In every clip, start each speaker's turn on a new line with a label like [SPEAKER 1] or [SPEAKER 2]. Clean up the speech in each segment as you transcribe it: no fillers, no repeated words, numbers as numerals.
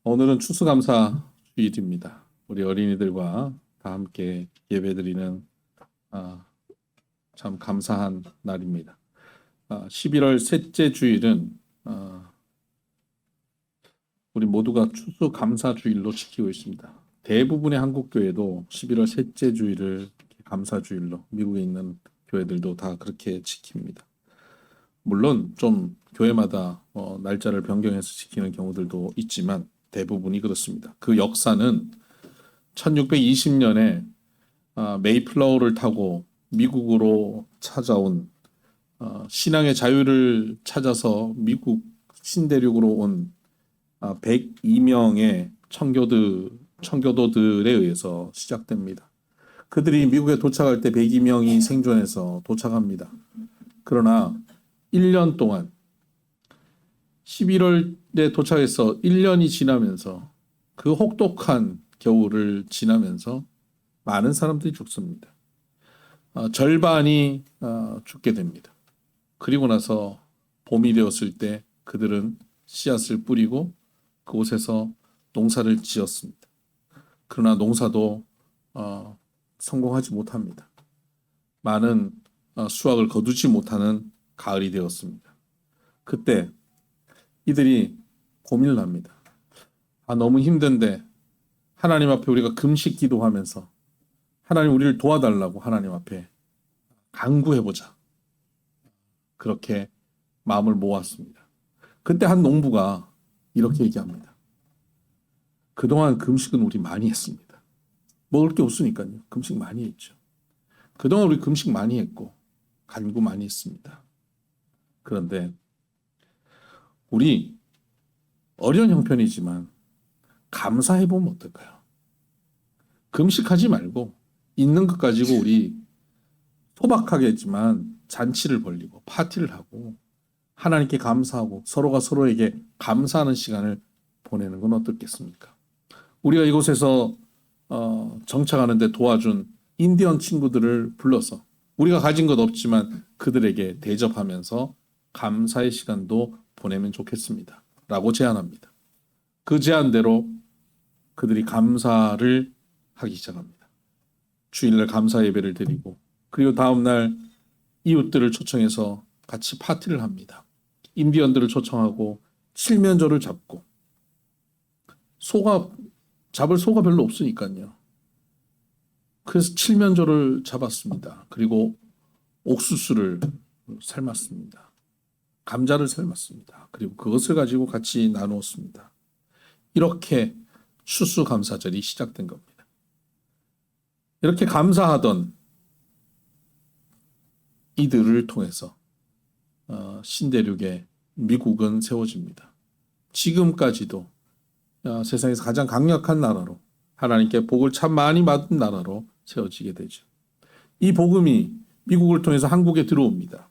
[SPEAKER 1] 오늘은 추수감사 주일입니다. 우리 어린이들과 다 함께 예배드리는 아, 참 감사한 날입니다. 11월 셋째 주일은 우리 모두가 추수감사 주일로 지키고 있습니다. 대부분의 한국 교회도 11월 셋째 주일을 감사 주일로, 미국에 있는 교회들도 다 그렇게 지킵니다. 물론 좀 교회마다 날짜를 변경해서 지키는 경우들도 있지만 대부분이 그렇습니다. 그 역사는 1620년에 메이플라워를 타고 미국으로 찾아온 신앙의 자유를 찾아서 미국 신대륙으로 온 102명의 청교도들에 의해서 시작됩니다. 그들이 미국에 도착할 때 102명이 생존해서 도착합니다. 그러나 1년 동안 11월에 도착해서 1년이 지나면서 그 혹독한 겨울을 지나면서 많은 사람들이 죽습니다. 절반이 죽게 됩니다. 그리고 나서 봄이 되었을 때 그들은 씨앗을 뿌리고 그곳에서 농사를 지었습니다. 그러나 농사도 성공하지 못합니다. 많은 수확을 거두지 못하는 가을이 되었습니다. 그때 이들이 고민을 합니다. 너무 힘든데 하나님 앞에 우리가 금식 기도하면서 하나님 우리를 도와달라고 하나님 앞에 간구해보자. 그렇게 마음을 모았습니다. 그때 한 농부가 이렇게 얘기합니다. 그동안 금식은 우리 많이 했습니다. 먹을 게 없으니까요. 금식 많이 했죠. 그동안 우리 금식 많이 했고 간구 많이 했습니다. 그런데 우리 어려운 형편이지만 감사해보면 어떨까요? 금식하지 말고 있는 것 가지고 우리 소박하겠지만 잔치를 벌리고 파티를 하고 하나님께 감사하고 서로가 서로에게 감사하는 시간을 보내는 건 어떻겠습니까? 우리가 이곳에서 정착하는데 도와준 인디언 친구들을 불러서 우리가 가진 것 없지만 그들에게 대접하면서 감사의 시간도 보내면 좋겠습니다. 라고 제안합니다. 그 제안대로 그들이 감사를 하기 시작합니다. 주일날 감사 예배를 드리고 그리고 다음날 이웃들을 초청해서 같이 파티를 합니다. 인디언들을 초청하고 칠면조를 잡고 잡을 소가 별로 없으니까요. 그래서 칠면조를 잡았습니다. 그리고 옥수수를 삶았습니다. 감자를 삶았습니다. 그리고 그것을 가지고 같이 나누었습니다. 이렇게 추수감사절이 시작된 겁니다. 이렇게 감사하던 이들을 통해서 신대륙에 미국은 세워집니다. 지금까지도 세상에서 가장 강력한 나라로 하나님께 복을 참 많이 받은 나라로 세워지게 되죠. 이 복음이 미국을 통해서 한국에 들어옵니다.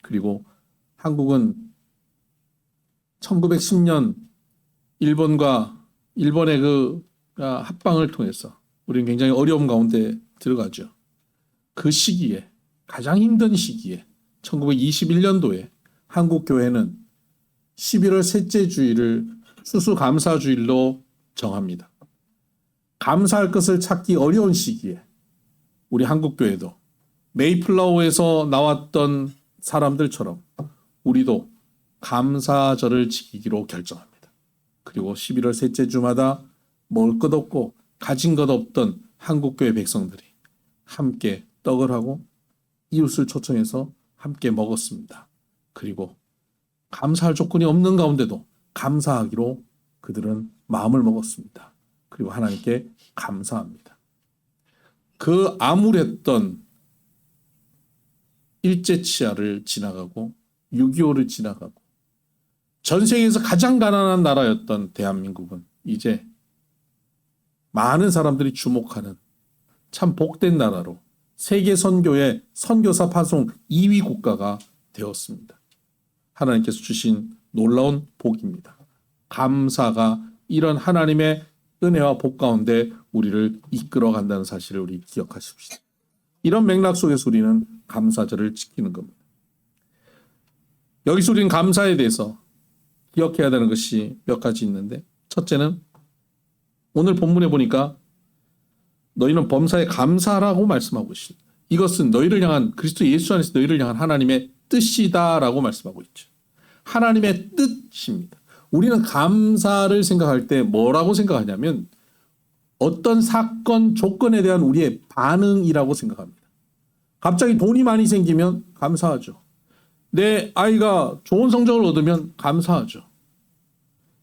[SPEAKER 1] 그리고 한국은 1910년 일본의 그 합방을 통해서 우리는 굉장히 어려움 가운데 들어가죠. 그 시기에 가장 힘든 시기에 1921년도에 한국 교회는 11월 셋째 주일을 추수감사주일로 정합니다. 감사할 것을 찾기 어려운 시기에 우리 한국 교회도 메이플라워에서 나왔던 사람들처럼 우리도 감사절을 지키기로 결정합니다. 그리고 11월 셋째 주마다 먹을 것 없고 가진 것 없던 한국교회 백성들이 함께 떡을 하고 이웃을 초청해서 함께 먹었습니다. 그리고 감사할 조건이 없는 가운데도 감사하기로 그들은 마음을 먹었습니다. 그리고 하나님께 감사합니다. 그 암울했던 일제치하를 지나가고 6.25를 지나가고 전 세계에서 가장 가난한 나라였던 대한민국은 이제 많은 사람들이 주목하는 참 복된 나라로 세계 선교의 선교사 파송 2위 국가가 되었습니다. 하나님께서 주신 놀라운 복입니다. 감사가 이런 하나님의 은혜와 복 가운데 우리를 이끌어 간다는 사실을 우리 기억하십시오. 이런 맥락 속에서 우리는 감사절을 지키는 겁니다. 여기서 우리는 감사에 대해서 기억해야 되는 것이 몇 가지 있는데 첫째는 오늘 본문에 보니까 너희는 범사에 감사하라고 말씀하고 있습니다. 이것은 너희를 향한 그리스도 예수 안에서 너희를 향한 하나님의 뜻이다라고 말씀하고 있죠. 하나님의 뜻입니다. 우리는 감사를 생각할 때 뭐라고 생각하냐면 어떤 사건, 조건에 대한 우리의 반응이라고 생각합니다. 갑자기 돈이 많이 생기면 감사하죠. 내 아이가 좋은 성적을 얻으면 감사하죠.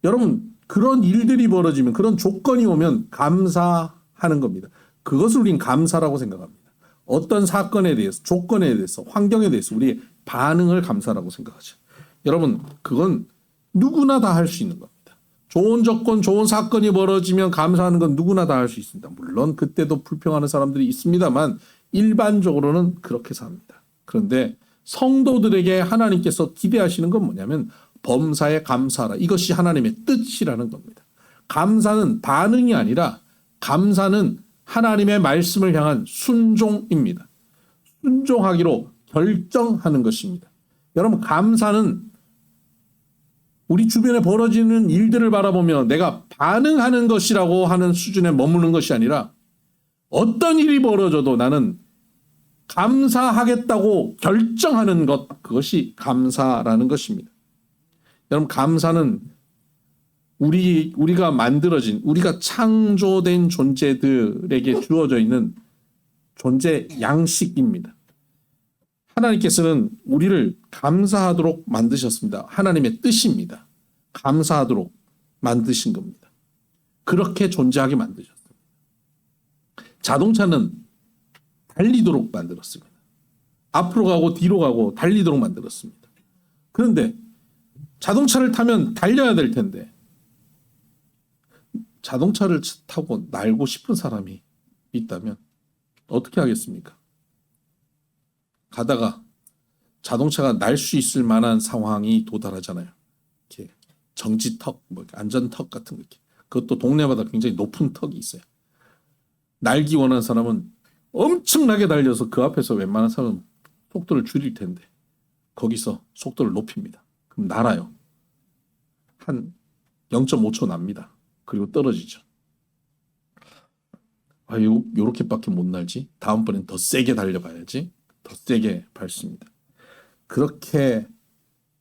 [SPEAKER 1] 여러분, 그런 일들이 벌어지면, 그런 조건이 오면 감사하는 겁니다. 그것을 우린 감사라고 생각합니다. 어떤 사건에 대해서, 조건에 대해서, 환경에 대해서 우리의 반응을 감사라고 생각하죠. 여러분, 그건 누구나 다 할 수 있는 겁니다. 좋은 조건, 좋은 사건이 벌어지면 감사하는 건 누구나 다 할 수 있습니다. 물론 그때도 불평하는 사람들이 있습니다만 일반적으로는 그렇게 삽니다. 그런데 성도들에게 하나님께서 기대하시는 건 뭐냐면 범사에 감사하라. 이것이 하나님의 뜻이라는 겁니다. 감사는 반응이 아니라 감사는 하나님의 말씀을 향한 순종입니다. 순종하기로 결정하는 것입니다. 여러분, 감사는 우리 주변에 벌어지는 일들을 바라보며 내가 반응하는 것이라고 하는 수준에 머무는 것이 아니라 어떤 일이 벌어져도 나는 감사하겠다고 결정하는 것, 그것이 감사라는 것입니다. 여러분, 감사는 우리가 만들어진, 우리가 창조된 존재들에게 주어져 있는 존재 양식입니다. 하나님께서는 우리를 감사하도록 만드셨습니다. 하나님의 뜻입니다. 감사하도록 만드신 겁니다. 그렇게 존재하게 만드셨습니다. 자동차는 달리도록 만들었습니다. 앞으로 가고 뒤로 가고 달리도록 만들었습니다. 그런데 자동차를 타면 달려야 될 텐데 자동차를 타고 날고 싶은 사람이 있다면 어떻게 하겠습니까? 가다가 자동차가 날 수 있을 만한 상황이 도달하잖아요. 이렇게 정지턱, 안전턱 같은 거 이렇게. 그것도 동네마다 굉장히 높은 턱이 있어요. 날기 원하는 사람은 엄청나게 달려서 그 앞에서 웬만한 사람은 속도를 줄일 텐데 거기서 속도를 높입니다. 그럼 날아요. 한 0.5초 납니다. 그리고 떨어지죠. 아, 요렇게밖에 못 날지? 다음번엔 더 세게 달려봐야지. 더 세게 밟습니다. 그렇게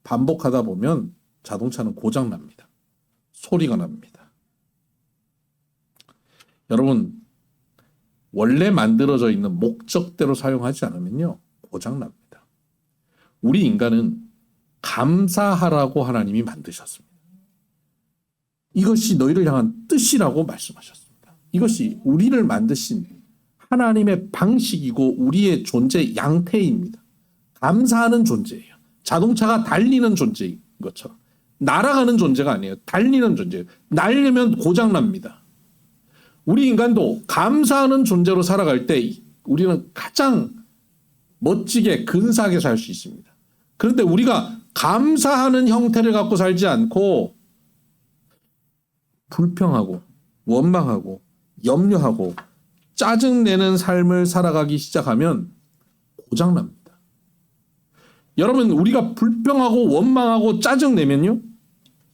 [SPEAKER 1] 반복하다 보면 자동차는 고장 납니다. 소리가 납니다. 여러분, 원래 만들어져 있는 목적대로 사용하지 않으면요, 고장 납니다. 우리 인간은 감사하라고 하나님이 만드셨습니다. 이것이 너희를 향한 뜻이라고 말씀하셨습니다. 이것이 우리를 만드신 하나님의 방식이고 우리의 존재 양태입니다. 감사하는 존재예요. 자동차가 달리는 존재인 것처럼. 날아가는 존재가 아니에요. 달리는 존재예요. 날려면 고장납니다. 우리 인간도 감사하는 존재로 살아갈 때 우리는 가장 멋지게 근사하게 살 수 있습니다. 그런데 우리가 감사하는 형태를 갖고 살지 않고 불평하고 원망하고 염려하고 짜증내는 삶을 살아가기 시작하면 고장납니다. 여러분, 우리가 불평하고 원망하고 짜증내면요,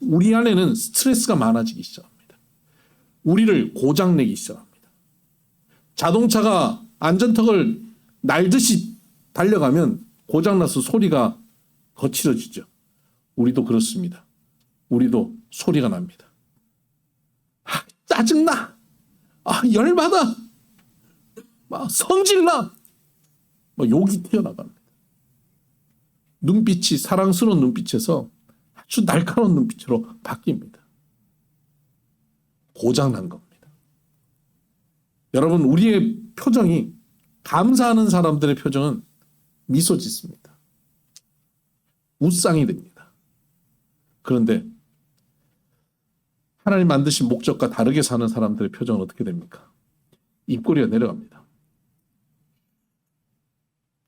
[SPEAKER 1] 우리 안에는 스트레스가 많아지기 시작합니다. 우리를 고장내기 시작합니다. 자동차가 안전턱을 날듯이 달려가면 고장나서 소리가 거칠어지죠. 우리도 그렇습니다. 우리도 소리가 납니다. 아, 짜증나! 아, 열받아! 막 성질나! 막 욕이 튀어나갑니다. 눈빛이 사랑스러운 눈빛에서 아주 날카로운 눈빛으로 바뀝니다. 고장난 겁니다. 여러분, 우리의 표정이, 감사하는 사람들의 표정은 미소 짓습니다. 웃상이 됩니다. 그런데 하나님 만드신 목적과 다르게 사는 사람들의 표정은 어떻게 됩니까? 입꼬리가 내려갑니다.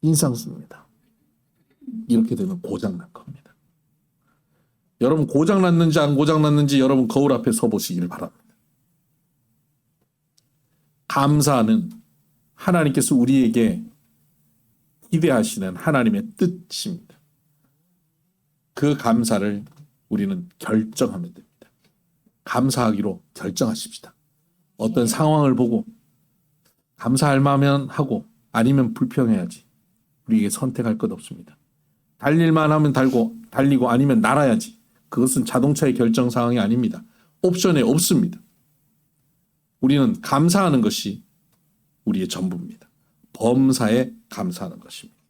[SPEAKER 1] 인상 씁니다. 이렇게 되면 고장난 겁니다. 여러분, 고장났는지 안 고장났는지 여러분 거울 앞에 서 보시길 바랍니다. 감사는 하나님께서 우리에게 기대하시는 하나님의 뜻입니다. 그 감사를 우리는 결정하면 됩니다. 감사하기로 결정하십시다. 어떤 상황을 보고 감사할 만하면 하고 아니면 불평해야지. 우리에게 선택할 것 없습니다. 달릴만 하면 달리고 아니면 날아야지. 그것은 자동차의 결정 사항이 아닙니다. 옵션에 없습니다. 우리는 감사하는 것이 우리의 전부입니다. 범사에 감사하는 것입니다.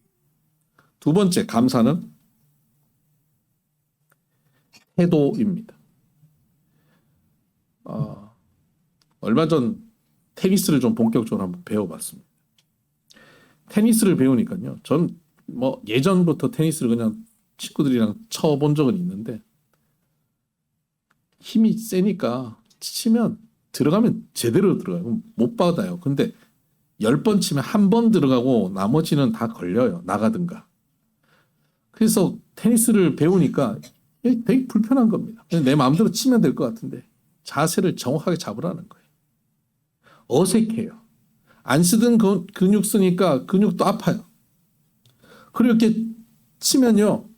[SPEAKER 1] 두 번째 감사는 태도입니다. 얼마 전 테니스를 좀 본격적으로 한번 배워봤습니다. 테니스를 배우니까요. 전 뭐 예전부터 테니스를 그냥 친구들이랑 쳐본 적은 있는데 힘이 세니까 치면 들어가면 제대로 들어가요. 못 받아요. 근데 10번 치면 한 번 들어가고 나머지는 다 걸려요. 나가든가. 그래서 테니스를 배우니까 되게 불편한 겁니다. 그냥 내 마음대로 치면 될 것 같은데 자세를 정확하게 잡으라는 거예요. 어색해요. 안 쓰던 근육 쓰니까 근육도 아파요. 그리고 이렇게 치면요.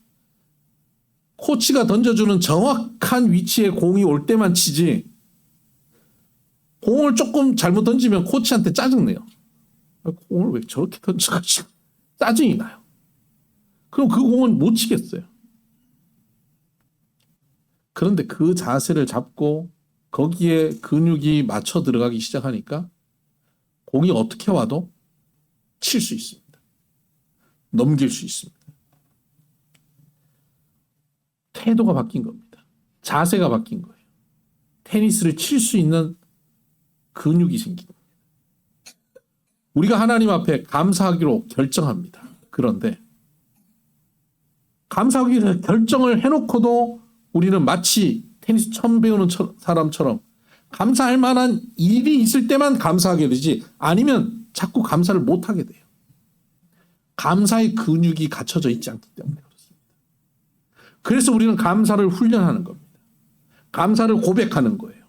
[SPEAKER 1] 코치가 던져주는 정확한 위치에 공이 올 때만 치지 공을 조금 잘못 던지면 코치한테 짜증내요. 공을 왜 저렇게 던져가지고 짜증이 나요. 그럼 그 공은 못 치겠어요. 그런데 그 자세를 잡고 거기에 근육이 맞춰 들어가기 시작하니까 공이 어떻게 와도 칠 수 있습니다. 넘길 수 있습니다. 태도가 바뀐 겁니다. 자세가 바뀐 거예요. 테니스를 칠 수 있는 근육이 생긴 겁니다. 우리가 하나님 앞에 감사하기로 결정합니다. 그런데 감사하기로 결정을 해놓고도 우리는 마치 테니스 처음 배우는 사람처럼 감사할 만한 일이 있을 때만 감사하게 되지 아니면 자꾸 감사를 못하게 돼요. 감사의 근육이 갖춰져 있지 않기 때문에 그렇습니다. 그래서 우리는 감사를 훈련하는 겁니다. 감사를 고백하는 거예요.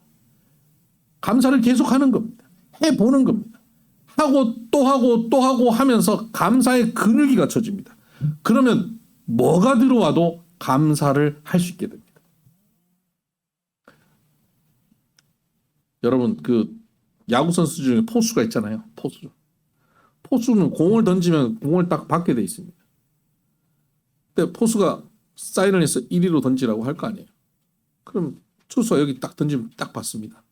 [SPEAKER 1] 감사를 계속하는 겁니다. 해보는 겁니다. 하고 또 하고 또 하고 하면서 감사의 근육이 갖춰집니다. 그러면 뭐가 들어와도 감사를 할 수 있게 됩니다. 여러분 그 야구 선수 중에 포수가 있잖아요. 포수는 공을 던지면 공을 딱 받게 돼 있습니다. 근데 포수가 사인을 해서 1위로 던지라고 할 거 아니에요. 그럼 투수가 여기 딱 던지면 딱 받습니다.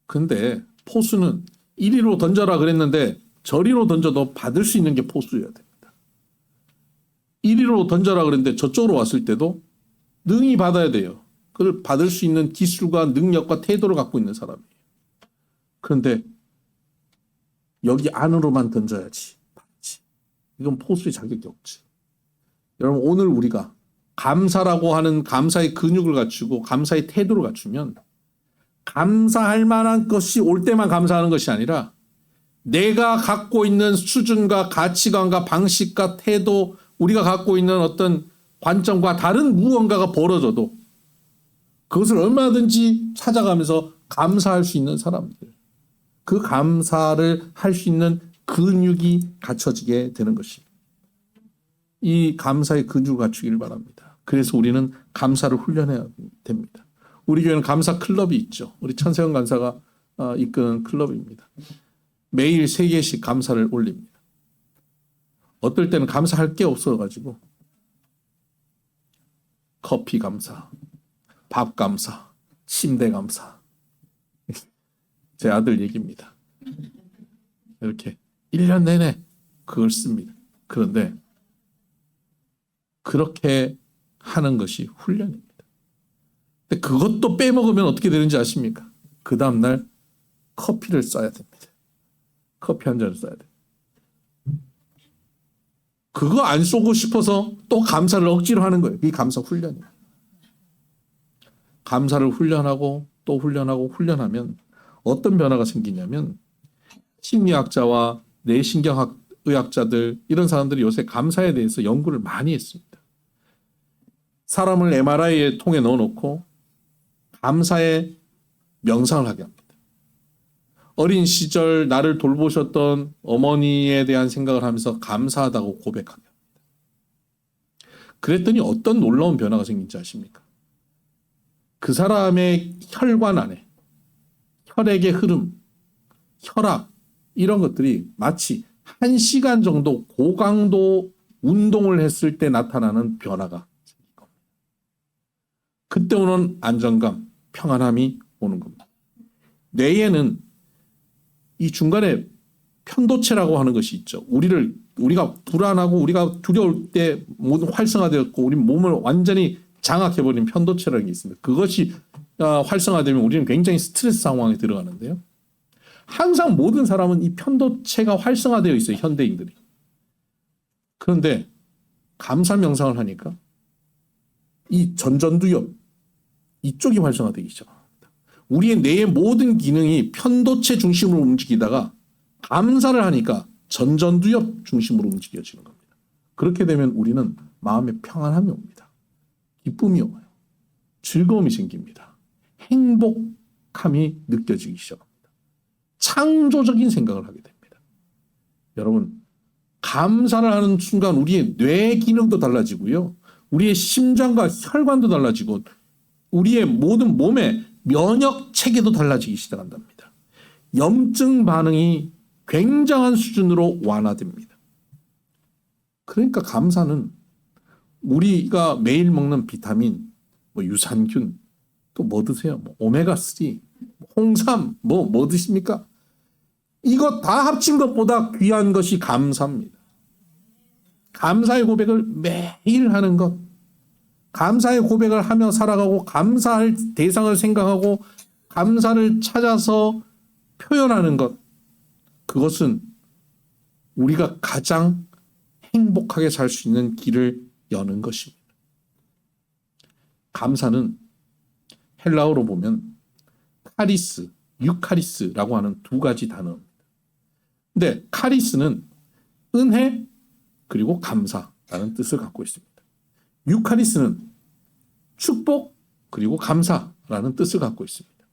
[SPEAKER 1] 근데 포수는 1위로 던져라 그랬는데 저리로 던져도 받을 수 있는 게 포수여야 됩니다. 1위로 던져라 그랬는데 저쪽으로 왔을 때도 능히 받아야 돼요. 그걸 받을 수 있는 기술과 능력과 태도를 갖고 있는 사람이에요. 그런데 여기 안으로만 던져야지. 이건 포수의 자격이 없지. 여러분 오늘 우리가 감사라고 하는 감사의 근육을 갖추고 감사의 태도를 갖추면 감사할 만한 것이 올 때만 감사하는 것이 아니라 내가 갖고 있는 수준과 가치관과 방식과 태도 우리가 갖고 있는 어떤 관점과 다른 무언가가 벌어져도 그것을 얼마든지 찾아가면서 감사할 수 있는 사람들. 그 감사를 할 수 있는 근육이 갖춰지게 되는 것입니다. 이 감사의 근육을 갖추기를 바랍니다. 그래서 우리는 감사를 훈련해야 됩니다. 우리 교회는 감사 클럽이 있죠. 우리 천세영 간사가 이끄는 클럽입니다. 매일 3개씩 감사를 올립니다. 어떨 때는 감사할 게 없어가지고 커피 감사, 밥 감사, 침대 감사. 제 아들 얘기입니다. 이렇게 1년 내내 그걸 씁니다. 그런데 그렇게 하는 것이 훈련입니다. 근데 그것도 빼먹으면 어떻게 되는지 아십니까? 그 다음날 커피를 써야 됩니다. 커피 한 잔을 써야 돼요. 그거 안 쏘고 싶어서 또 감사를 억지로 하는 거예요. 이 감사 훈련이에요. 감사를 훈련하고 또 훈련하고 훈련하면 어떤 변화가 생기냐면 심리학자와 뇌신경의학자들 이런 사람들이 요새 감사에 대해서 연구를 많이 했습니다. 사람을 MRI에 통에 넣어놓고 감사의 명상을 하게 합니다. 어린 시절 나를 돌보셨던 어머니에 대한 생각을 하면서 감사하다고 고백하게 합니다. 그랬더니 어떤 놀라운 변화가 생긴지 아십니까? 그 사람의 혈관 안에 혈액의 흐름, 혈압 이런 것들이 마치 1시간 정도 고강도 운동을 했을 때 나타나는 변화가 생길 겁니다. 그때 오는 안정감, 평안함이 오는 겁니다. 뇌에는 이 중간에 편도체라고 하는 것이 있죠. 우리가 불안하고 우리가 두려울 때 모든 활성화되었고 우리 몸을 완전히 장악해버린 편도체라는 게 있습니다. 그것이 활성화되면 우리는 굉장히 스트레스 상황에 들어가는데요. 항상 모든 사람은 이 편도체가 활성화되어 있어요. 현대인들이. 그런데 감사 명상을 하니까 이 전전두엽 이쪽이 활성화되기 시작합니다. 우리의 뇌의 모든 기능이 편도체 중심으로 움직이다가 감사를 하니까 전전두엽 중심으로 움직여지는 겁니다. 그렇게 되면 우리는 마음에 평안함이 옵니다. 기쁨이 와요. 즐거움이 생깁니다. 행복함이 느껴지기 시작합니다. 창조적인 생각을 하게 됩니다. 여러분, 감사를 하는 순간 우리의 뇌 기능도 달라지고요. 우리의 심장과 혈관도 달라지고 우리의 모든 몸의 면역 체계도 달라지기 시작한답니다. 염증 반응이 굉장한 수준으로 완화됩니다. 그러니까 감사는 우리가 매일 먹는 비타민, 유산균, 또 뭐 드세요? 오메가3, 홍삼, 뭐 드십니까? 이거 다 합친 것보다 귀한 것이 감사입니다. 감사의 고백을 매일 하는 것, 감사의 고백을 하며 살아가고 감사할 대상을 생각하고 감사를 찾아서 표현하는 것, 그것은 우리가 가장 행복하게 살 수 있는 길을 여는 것입니다. 감사는 헬라어로 보면 카리스, 유카리스라고 하는 두 가지 단어입니다. 근데 카리스는 은혜 그리고 감사라는 뜻을 갖고 있습니다. 유카리스는 축복 그리고 감사라는 뜻을 갖고 있습니다.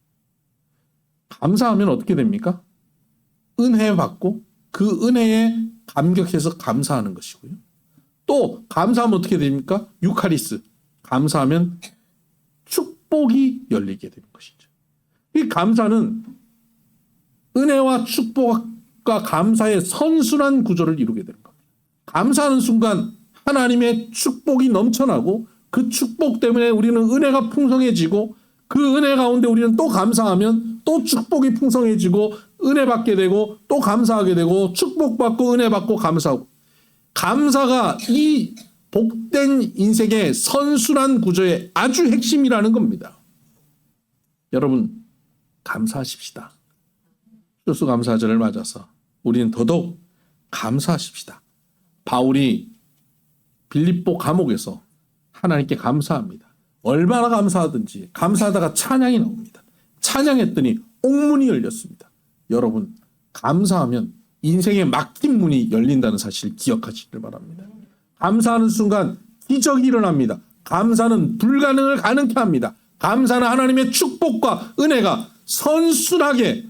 [SPEAKER 1] 감사하면 어떻게 됩니까? 은혜 받고 그 은혜에 감격해서 감사하는 것이고요. 또 감사하면 어떻게 됩니까? 유카리스, 감사하면 축복이 열리게 되는 것이죠. 이 감사는 은혜와 축복과 감사의 선순환 구조를 이루게 되는 겁니다. 감사하는 순간 하나님의 축복이 넘쳐나고 그 축복 때문에 우리는 은혜가 풍성해지고 그 은혜 가운데 우리는 또 감사하면 또 축복이 풍성해지고 은혜 받게 되고 또 감사하게 되고 축복받고 은혜 받고 감사하고, 감사가 이 복된 인생의 선순환 구조의 아주 핵심이라는 겁니다. 여러분, 감사하십시다. 추수감사절을 맞아서 우리는 더더욱 감사하십시다. 바울이 빌립보 감옥에서 하나님께 감사합니다. 얼마나 감사하든지 감사하다가 찬양이 나옵니다. 찬양했더니 옥문이 열렸습니다. 여러분, 감사하면 인생의 막힌 문이 열린다는 사실을 기억하시길 바랍니다. 감사하는 순간 기적이 일어납니다. 감사는 불가능을 가능케 합니다. 감사는 하나님의 축복과 은혜가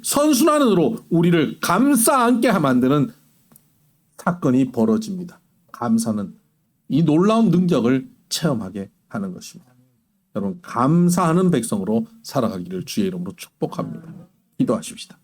[SPEAKER 1] 선순환으로 우리를 감싸 안게 만드는 사건이 벌어집니다. 감사는 이 놀라운 능력을 체험하게 하는 것입니다. 여러분, 감사하는 백성으로 살아가기를 주의 이름으로 축복합니다. 기도하십시다.